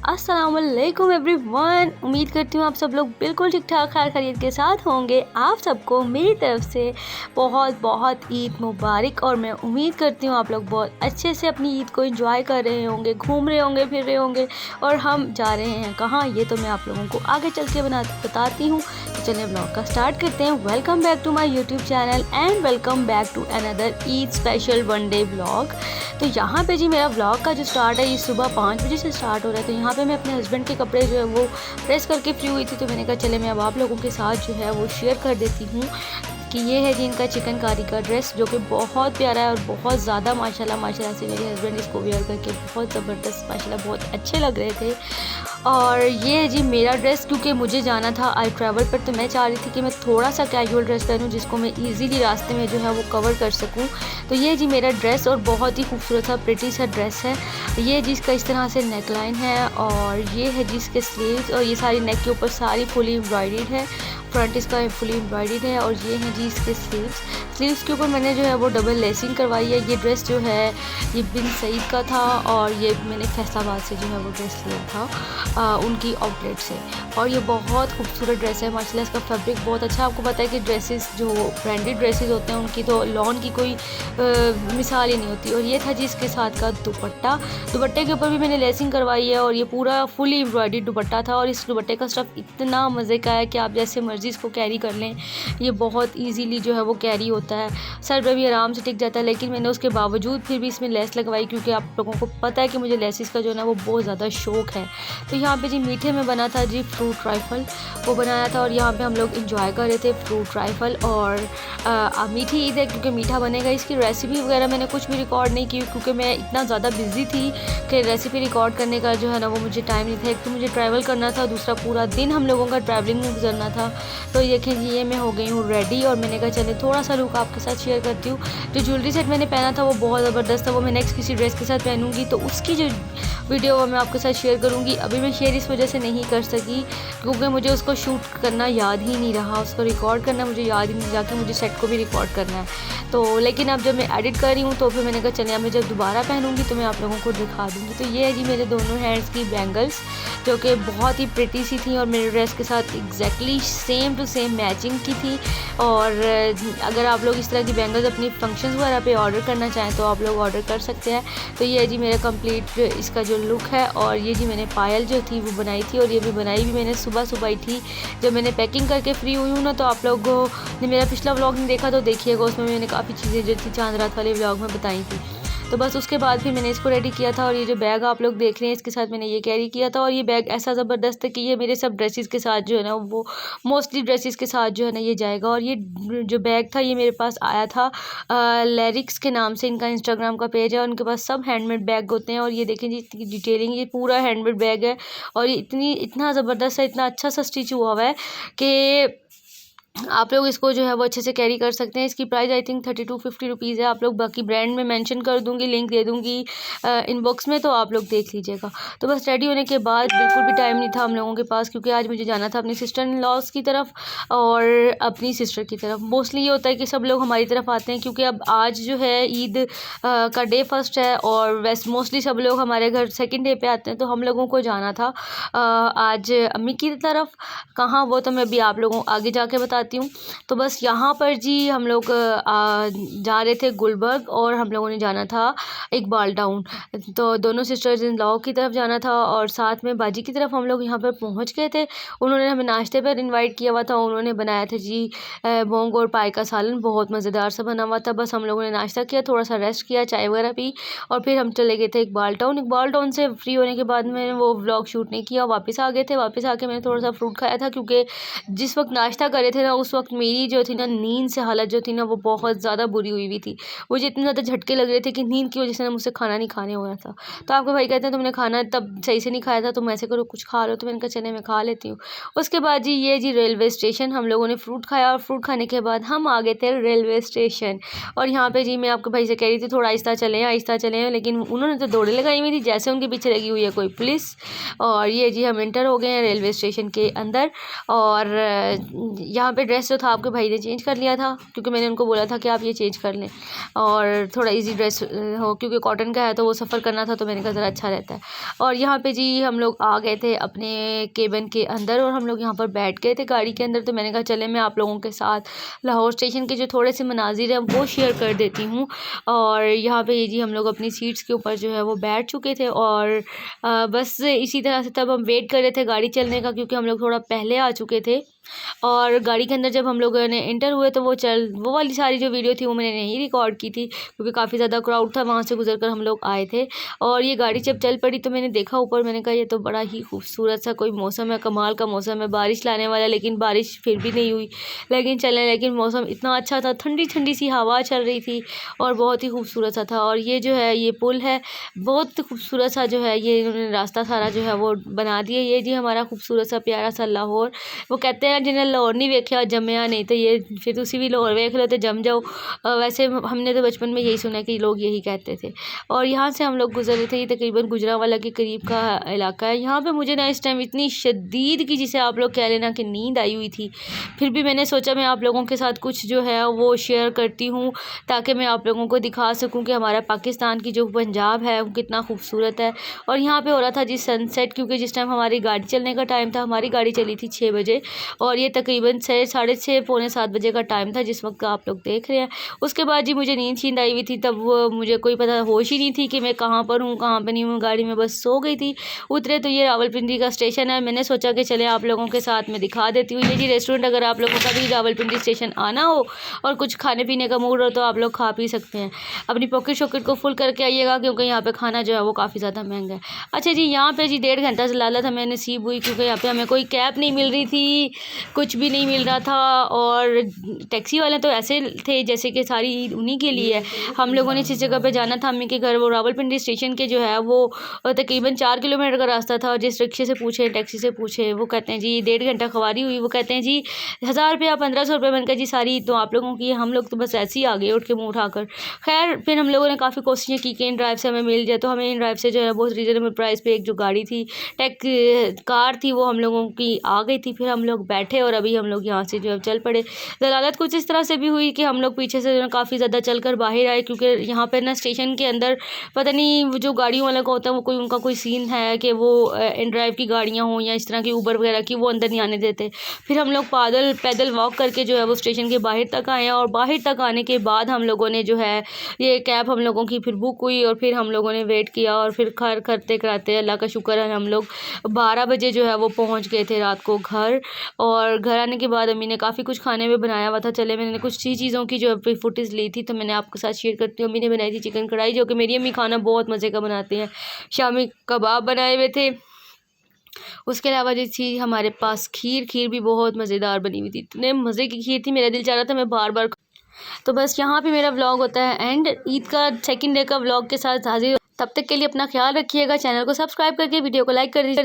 अस्सलामुअलैकुम एवरीवन। उम्मीद करती हूँ आप सब लोग बिल्कुल ठीक ठाक खैर खैरियत के साथ होंगे। आप सबको मेरी तरफ से बहुत बहुत ईद मुबारक। और मैं उम्मीद करती हूँ आप लोग बहुत अच्छे से अपनी ईद को एंजॉय कर रहे होंगे, घूम रहे होंगे, फिर रहे होंगे। और हम जा रहे हैं कहाँ, ये तो मैं आप लोगों को आगे चल के बताती हूँ। तो चलिए ब्लॉग का स्टार्ट करते हैं। Welcome back to my YouTube channel and welcome back to another Eid special one day vlog. तो यहाँ पे जी मेरा ब्लॉग का जो स्टार्ट है ये सुबह 5 बजे से स्टार्ट हो रहा है। तो यहाँ पे मैं अपने हस्बैंड के कपड़े जो है वो प्रेस करके फ्री हुई थी, तो मैंने कहा चले मैं अब आप लोगों के साथ जो है वो शेयर कर देती हूँ कि ये है जी इनका चिकनकारी का ड्रेस, जो कि बहुत प्यारा है और बहुत ज़्यादा माशाल्लाह से मेरे हस्बैंड इसको वेयर करके बहुत ज़बरदस्त माशाल्लाह बहुत अच्छे लग रहे थे। और ये है जी मेरा ड्रेस, क्योंकि मुझे जाना था आई ट्रैवल पर, तो मैं चाह रही थी कि मैं थोड़ा सा कैजुअल ड्रेस पहनूं जिसको मैं इजीली रास्ते में जो है वो कवर कर सकूं। तो ये जी मेरा ड्रेस और बहुत ही खूबसूरत सा प्रिटी सा ड्रेस है। ये जिसका इस तरह से नेक लाइन है और ये है जिसके स्लीव्स, और ये सारी नेक के ऊपर सारी फुली एम्ब्रॉयडर्ड है, फ्रंट इसका फुली एम्ब्रॉयडर्ड है। और ये है जी इसके स्लीव्स के ऊपर मैंने जो है वो डबल लेसिंग करवाई है। ये ड्रेस जो है ये बिन सईद का था और ये मैंने फैसलाबाद से जो है वो ड्रेस लिया था उनकी आउटलेट से। और ये बहुत खूबसूरत ड्रेस है माशाल्लाह, इसका फैब्रिक बहुत अच्छा है। आपको पता है कि ड्रेसेस जो ब्रांडेड ड्रेसेस होते हैं उनकी तो लॉन की कोई मिसाल ही नहीं होती। और ये था जी इसके साथ का दुपट्टे के ऊपर भी मैंने लेसिंग करवाई है और ये पूरा फुली एम्ब्रॉयडर्ड दुपट्टा था। और इस दुपट्टे का स्टफ इतना मज़े का है कि आप जैसे मर्जी इसको कैरी कर लें, ये बहुत ईजीली जो है वो कैरी होता है, सर पे भी आराम से टिक जाता है। लेकिन मैंने उसके बावजूद फिर भी इसमें लेस लगवाई, क्योंकि आप लोगों को पता है कि मुझे लेसिस का जो है ना वो बहुत ज़्यादा शौक है। तो यहाँ पे जी मीठे में बना था जी फ्रूट ट्राइफल, वो बनाया था और यहाँ पे हम लोग इंजॉय कर रहे थे फ्रूट ट्राइफल। और मीठी ईद है क्योंकि मीठा बनेगा। इसकी रेसिपी वगैरह मैंने कुछ भी रिकॉर्ड नहीं की, क्योंकि मैं इतना ज़्यादा बिजी थी कि रेसिपी रिकॉर्ड करने का जो है ना वो मुझे टाइम नहीं था। एक तो मुझे ट्रैवल करना था, दूसरा पूरा दिन हम लोगों का ट्रैवलिंग में गुजरना था। तो देखें जी ये मैं हो गई हूँ रेडी और मैंने कहा चले थोड़ा सा लुक आपके साथ शेयर करती हूँ। जो ज्वेलरी सेट मैंने पहना था वो बहुत ज़बरदस्त था, वो मैं नेक्स्ट किसी ड्रेस के साथ पहनूंगी तो उसकी जो वीडियो वो मैं आपके साथ शेयर करूंगी। अभी मैं शेयर इस वजह से नहीं कर सकी क्योंकि मुझे उसको शूट करना याद ही नहीं रहा, उसको रिकॉर्ड करना मुझे याद ही नहीं, जाके मुझे सेट को भी रिकॉर्ड करना है। तो लेकिन अब जब मैं एडिट कर रही हूँ तो फिर मैंने कहा चलिए मैं जब दोबारा पहनूंगी तो मैं आप लोगों को दिखा दूँगी। तो ये है जी मेरे दोनों हैंड्स की बैंगल्स, जो कि बहुत ही प्रिटी सी थी और मेरे ड्रेस के साथ exactly same to same matching की थी। और अगर आप लोग इस तरह की बैंगल्स अपनी फंक्शंस वगैरह पे ऑर्डर करना चाहें तो आप लोग ऑर्डर कर सकते हैं। तो ये है जी मेरा कंप्लीट इसका जो लुक है। और ये जी मैंने पायल जो थी वो बनाई थी, और ये भी बनाई भी मैंने सुबह सुबह ही थी जब मैंने पैकिंग करके फ्री हुई हूँ ना। तो आप लोगों ने मेरा पिछला व्लॉग नहीं देखा तो देखिएगा, उसमें मैंने काफ़ी चीज़ें जो थी चांद रात वाले व्लॉग में बताई थी। तो बस उसके बाद फिर मैंने इसको रेडी किया था। और ये जो बैग आप लोग देख रहे हैं इसके साथ मैंने ये कैरी किया था। और ये बैग ऐसा ज़बरदस्त है कि ये मेरे सब ड्रेसेस के साथ जो है ना वो मोस्टली ड्रेसेस के साथ जो है ना ये जाएगा। और ये जो बैग था ये मेरे पास आया था लिरिक्स के नाम से, इनका इंस्टाग्राम का पेज है, और उनके पास सब हैंडमेड बैग होते हैं। और ये देखें जी इसकी डिटेलिंग, ये पूरा हैंडमेड बैग है और ये इतना ज़बरदस्त है, इतना अच्छा सा स्टिच हुआ हुआ है कि आप लोग इसको जो है वो अच्छे से कैरी कर सकते हैं। इसकी प्राइस आई थिंक 32-50 रुपीज़ है। आप लोग बाकी ब्रांड में मेंशन कर दूंगी, लिंक दे दूंगी इनबॉक्स में, तो आप लोग देख लीजिएगा। तो बस रेडी होने के बाद बिल्कुल भी टाइम नहीं था हम लोगों के पास, क्योंकि आज मुझे जाना था अपनी सिस्टर इन लॉज की तरफ और अपनी सिस्टर की तरफ। मोस्टली ये होता है कि सब लोग हमारी तरफ आते हैं, क्योंकि अब आज जो है ईद का डे फर्स्ट है और वैसे मोस्टली सब लोग हमारे घर सेकेंड डे पे आते हैं। तो हम लोगों को जाना था आज अम्मी की तरफ। कहाँ वो तो मैं अभी आप लोगों को आगे जाके बताती हूँ। तो बस यहाँ पर जी हम लोग जा रहे थे गुलबर्ग और हम लोगों ने जाना था इकबाल टाउन। तो दोनों सिस्टर्स इन लॉ की तरफ जाना था और साथ में बाजी की तरफ हम लोग यहाँ पर पहुँच गए थे। उन्होंने हमें नाश्ते पर इनवाइट किया हुआ था, उन्होंने बनाया था जी मूंग और पाई का सालन, बहुत मज़ेदार सा बना हुआ था। बस हम लोगों ने नाश्ता किया, थोड़ा सा रेस्ट किया, चाय वगैरह पी और फिर हम चले गए थे इकबाल टाउन से फ्री होने के बाद मैंने वो व्लॉग शूट नहीं किया, वापस आ गए थे। वापस आके मैंने थोड़ा सा फ्रूट खाया था, क्योंकि जिस वक्त नाश्ता करे थे ना उस वक्त मेरी जो थी ना नींद से हालत जो थी ना वो बहुत ज़्यादा बुरी हुई थी। मुझे इतने ज़्यादा झटके लग रहे थे कि नींद की वजह से ना मुझसे खाना नहीं खाने हो रहा था। तो आपके भाई कहते हैं तुमने खाना तब सही से नहीं खाया था, तुम ऐसे करो कुछ खा लो। तो मैंने कहा चले मैं खा लेती हूँ। उसके बाद जी ये जी रेलवे स्टेशन, हम लोगों ने फ्रूट खाया और फ्रूट खाने के बाद हम आ गए थे रेलवे स्टेशन। और यहाँ पे जी मैं आपके भाई से कह रही थी थोड़ा आहिस्ता चलें, लेकिन उन्होंने तो दौड़े लगाई हुई थी जैसे उनके पीछे लगी हुई है कोई पुलिस। और ये जी हम एंटर हो गए हैं रेलवे स्टेशन के अंदर। और यहाँ पे ड्रेस जो था आपके भाई ने चेंज कर लिया था, क्योंकि मैंने उनको बोला था कि आप ये चेंज कर लें और थोड़ा इजी ड्रेस हो, क्योंकि कॉटन का है तो वो सफ़र करना था, तो मैंने कहा ज़रा अच्छा रहता है। और यहाँ पे जी हम लोग आ गए थे अपने केबिन के अंदर और हम लोग यहाँ पर बैठ गए थे गाड़ी के अंदर। तो मैंने कहा चले मैं आप लोगों के साथ लाहौर स्टेशन के जो थोड़े से मनाजिर हैं वो शेयर कर देती हूँ। और यहाँ पे ये जी हम लोग अपनी सीट्स के ऊपर जो है वो बैठ चुके थे और बस इसी तरह से तब हम वेट कर रहे थे गाड़ी चलने का, क्योंकि हम लोग थोड़ा पहले आ चुके थे। और गाड़ी के अंदर जब हम लोगों ने एंटर हुए तो वो वाली सारी जो वीडियो थी वो मैंने नहीं रिकॉर्ड की थी, क्योंकि काफ़ी ज़्यादा क्राउड था, वहाँ से गुजर कर हम लोग आए थे। और ये गाड़ी जब चल पड़ी तो मैंने देखा ऊपर, मैंने कहा ये तो बड़ा ही खूबसूरत सा कोई मौसम है, कमाल का मौसम है, बारिश लाने वाला, लेकिन बारिश फिर भी नहीं हुई, लेकिन मौसम इतना अच्छा था, ठंडी ठंडी सी हवा चल रही थी और बहुत ही खूबसूरत सा था। और ये जो है ये पुल है, बहुत खूबसूरत सा जो है ये इन्होंने रास्ता सारा जो है वो बना दिया। ये जी हमारा खूबसूरत सा प्यारा सा लाहौर। वो कहते हैं जिन्हें लाहौर नहीं वेख्या जमया नहीं, तो ये फिर तुसी भी लाहौर वेख लो तो जम जाओ। वैसे हमने तो बचपन में यही सुना कि लोग यही कहते थे। और यहाँ से हम लोग गुजर रहे थे, ये तकरीबन गुजरांवाला के करीब का इलाका है। यहाँ पे मुझे ना इस टाइम इतनी शदीद की, जिसे आप लोग कह लेना कि नींद आई हुई थी, फिर भी मैंने सोचा मैं आप लोगों के साथ कुछ जो है वो शेयर करती हूँ, ताकि मैं आप लोगों को दिखा सकूँ कि हमारा पाकिस्तान की जो पंजाब है वो कितना खूबसूरत है। और यहाँ पे हो रहा था जी सनसेट, क्योंकि जिस टाइम हमारी गाड़ी चलने का टाइम था, हमारी गाड़ी चली थी 6 बजे और ये तकरीबन 6:30 पौने 7 बजे का टाइम था जिस वक्त आप लोग देख रहे हैं। उसके बाद जी मुझे नींद आई हुई थी, तब मुझे कोई पता होश ही नहीं थी कि मैं कहाँ पर हूँ कहाँ पर नहीं हूँ, गाड़ी में बस सो गई थी। उतरे तो ये रावलपिंडी का स्टेशन है, मैंने सोचा कि चले आप लोगों के साथ मैं दिखा देती हूँ। ये जी रेस्टोरेंट, अगर आप लोगों का भी रावलपिंडी स्टेशन आना हो और कुछ खाने पीने का मूड हो तो आप लोग खा पी सकते हैं। अपनी पॉकेट शॉकेट को फुल करके आइएगा, क्योंकि यहाँ पे खाना जो है वो काफ़ी ज़्यादा महंगा है। अच्छा जी, यहाँ पे जी 1.5 घंटा से लालत हमें नसीब हुई, क्योंकि यहाँ पे हमें कोई कैब नहीं मिल रही थी, कुछ भी नहीं मिल रहा था। और टैक्सी वाले तो ऐसे थे जैसे कि सारी ईद उन्हीं के लिए है। हम लोगों ने जिस जगह पे जाना था अम्मी के घर, वो रावलपिंडी स्टेशन के जो है वो तकरीबन 4 किलोमीटर का रास्ता था। और जिस रिक्शे से पूछे, टैक्सी से पूछे, वो कहते हैं जी 1.5 घंटा खवारी हुई, वो कहते हैं जी 1000 रुपया 1500 रुपये बनकर जी सारी तो आप लोगों की। हम लोग तो बस ऐसे ही आ गए उठ के मुँह उठाकर। खैर फिर हम लोगों ने काफ़ी कोशिशें की कि इन ड्राइव से हमें मिल जाए, तो हमें इन ड्राइव से जो है बहुत रीज़नेबल प्राइस पे एक जो गाड़ी थी, कार थी, वो हम लोगों की आ गई थी। फिर हम लोग बैठे और अभी हम लोग यहाँ से जो है चल पड़े। दलालत कुछ इस तरह से भी हुई कि हम लोग पीछे से जो है काफ़ी ज़्यादा चल कर बाहर आए, क्योंकि यहाँ पर ना स्टेशन के अंदर पता नहीं जो गाड़ियों वाला का होता है वो कोई उनका कोई सीन है कि वो इन ड्राइव की गाड़ियाँ हों या इस तरह की ऊबर वगैरह की, वो अंदर नहीं आने देते। फिर हम लोग पैदल वॉक करके जो है वो स्टेशन के बाहर तक आए, और बाहर तक आने के बाद हम लोगों ने जो है ये कैब हम लोगों की फिर बुक हुई और फिर हम लोगों ने वेट किया। और फिर खैर करते कराते अल्लाह का शुक्र है हम लोग 12 बजे जो है वो पहुँच गए थे रात को घर। और घर आने के बाद अम्मी ने काफ़ी कुछ खाने में बनाया हुआ था। चले मैंने कुछ सी चीज़ों की जो है फुटेज ली थी, तो मैंने आपके साथ शेयर करती हूँ। अम्मी ने बनाई थी चिकन कढ़ाई, जो कि मेरी अम्मी खाना बहुत मज़े का बनाती हैं। शामी कबाब बनाए हुए थे। उसके अलावा जो थी हमारे पास खीर भी बहुत मज़ेदार बनी हुई थी, इतने मज़े की खीर थी, मेरा दिल चाह रहा था मैं बार बार। तो बस यहाँ पे मेरा व्लॉग होता है एंड। ईद का सेकंड डे का व्लॉग के साथ हाजिर। तब तक के लिए अपना ख्याल रखिएगा, चैनल को सब्सक्राइब करके वीडियो को लाइक कर दीजिए।